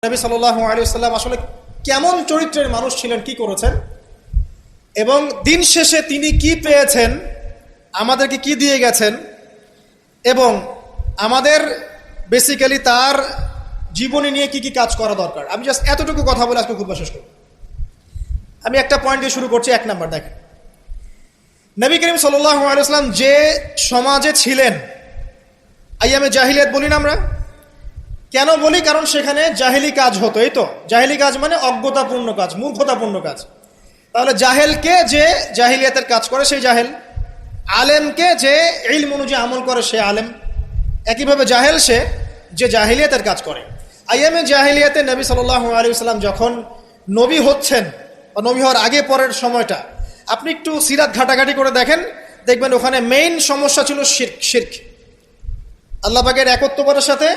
নবী সাল্লাল্লাহু আলাইহি ওয়াসাল্লাম আসলে কেমন চরিত্রের মানুষ ছিলেন, কি করেছেন, এবং দিন শেষে তিনি কি পেয়েছেন, আমাদেরকে কি দিয়ে গেছেন, এবং আমাদের বেসিক্যালি তার জীবনী নিয়ে কি কি কাজ করা দরকার। আমি জাস্ট এতটুকু কথা বলে আজকে খুব শেষ করব। আমি একটা পয়েন্ট দিয়ে শুরু করছি। 1 নাম্বার দেখেন, নবী করিম সাল্লাল্লাহু আলাইহি ওয়াসাল্লাম যে সমাজে ছিলেন, আইয়ামে জাহিলিয়াত বলি না আমরা, কেন বলি? কারণ সেখানে জাহেলি কাজ হতো। এই তো জাহেলি কাজ মানে অজ্ঞতাপূর্ণ কাজ, মূর্খতাপূর্ণ কাজ। তাহলে জাহেলকে যে জাহিলিয়াতের কাজ করে সেই জাহেল, আলেমকে যে ইলম অনুযায়ী আমল করে সে আলেম, একইভাবে জাহেল সে যে জাহিলিয়াতের কাজ করে। আইয়ামে জাহিলিয়াতে নবী সাল্লাল্লাহু আলাইহি ওয়াসাল্লাম যখন নবী হচ্ছেন বা নবী হওয়ার আগে পরের সময়টা আপনি একটু সিরাত ঘাটাঘাটি করে দেখেন, দেখবেন ওখানে মেইন সমস্যা ছিল শিরক, আল্লাহ পাকের একত্ববাদের সাথে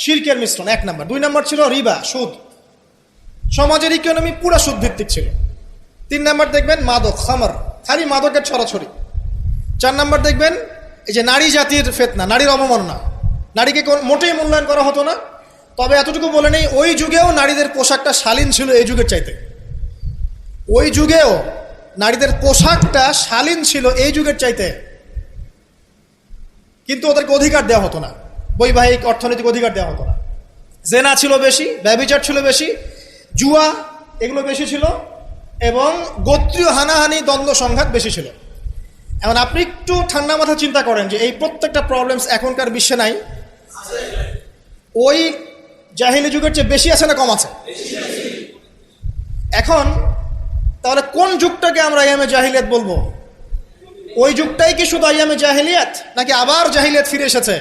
শিরকের মিশ্রণ 1 নাম্বার। 2 নাম্বার ছিল রিবা, সুদ। সমাজের ইকোনমি পুরা সুদ ভিত্তিক ছিল। 3 নাম্বার দেখবেন মাদক, খামার, খালি মাদকের ছড়াছড়ি। 4 নাম্বার দেখবেন এই যে নারী জাতির ফিতনা, নারীর অবমাননা, নারীকে মোটেই মূল্যায়ন করা হতো না। তবে এতটুকু বলে নেই, ওই যুগেও নারীদের পোশাকটা শালীন ছিল এই যুগের চাইতে। ওই যুগেও নারীদের পোশাকটা শালীন ছিল এই যুগের চাইতে, কিন্তু ওদেরকে অধিকার দেওয়া হতো না, বৈবাহিক অর্থনৈতিক অধিকার দেওয়া হতো না। জেনা ছিল বেশি, ব্যভিচার ছিল বেশি, জুয়া এগুলো বেশি ছিল, এবং গোত্রীয় হানাহানি, দ্বন্দ্ব সংঘাত বেশি ছিল। এখন আপনি একটু ঠান্ডা মাথা চিন্তা করেন যে এই প্রত্যেকটা প্রবলেমস এখনকার বিশ্বে নাই? ওই জাহিলি যুগের চেয়ে বেশি আছে না কম আছে? এখন তাহলে কোন যুগটাকে আমরা আইয়ামে জাহিলিয়াত বলবো? ওই যুগটাই কি শুধু আইয়ামে জাহিলিয়াত, নাকি আবার জাহিলিয়াত ফিরে এসেছে?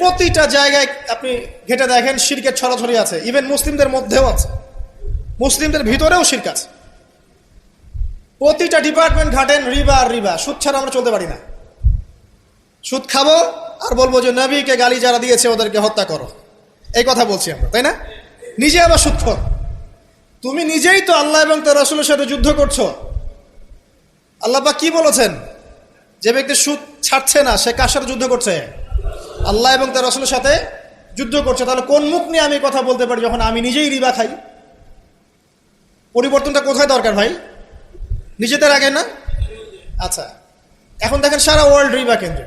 প্রতিটা জায়গায় আপনি ঘেটে দেখেন শিরকের ছড়াছড়ি আছে, ইভেন মুসলিমদের মধ্যেও আছে, মুসলিমদের ভিতরেও শিরক আছে। প্রতিটা ডিপার্টমেন্ট ঘাটেন রিবা আর রিবা। সুদ ছাড়া আমরা চলতে পারি না। সুদ খাবো আর বলবো যে নবীকে গালি যারা দিয়েছে ওদেরকে হত্যা করো, এই কথা বলছি আমরা, তাই না? নিজে আবার সুদখোর। তুমি নিজেই তো আল্লাহ এবং তার রাসূলের সাথে যুদ্ধ করছো। আল্লাহ পাক কি বলেছেন? যে ব্যক্তি সুদ ছাড়ছে না সে কার সাথে যুদ্ধ করছে? আল্লাহ এবং তার রাসূলের সাথে যুদ্ধ করছে। তাহলে কোন মুখ নিয়ে আমি কথা বলতে পারি যখন আমি নিজেই রিবা খাই? পরিবর্তনটা কোথায় দরকার ভাই? নিজেদের আগে না? আচ্ছা, এখন দেখেন সারা ওয়ার্ল্ড রিবা কেন্দ্র।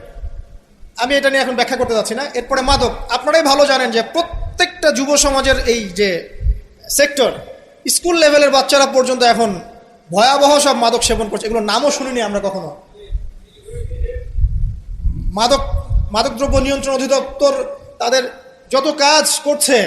আমি এটা নিয়ে এখন ব্যাখ্যা করতে যাচ্ছি না। এরপরে মাদক, আপনারাই ভালো জানেন যে প্রত্যেকটা যুব সমাজের এই যে সেক্টর, স্কুল লেভেলের বাচ্চারা পর্যন্ত এখন ভয়াবহ সব মাদক সেবন করছে। এগুলো নামও শুনিনি আমরা কখনো। মাদকদ্রব্য নিয়ন্ত্রণ অধিদপ্তর তাদের যত কাজ করছে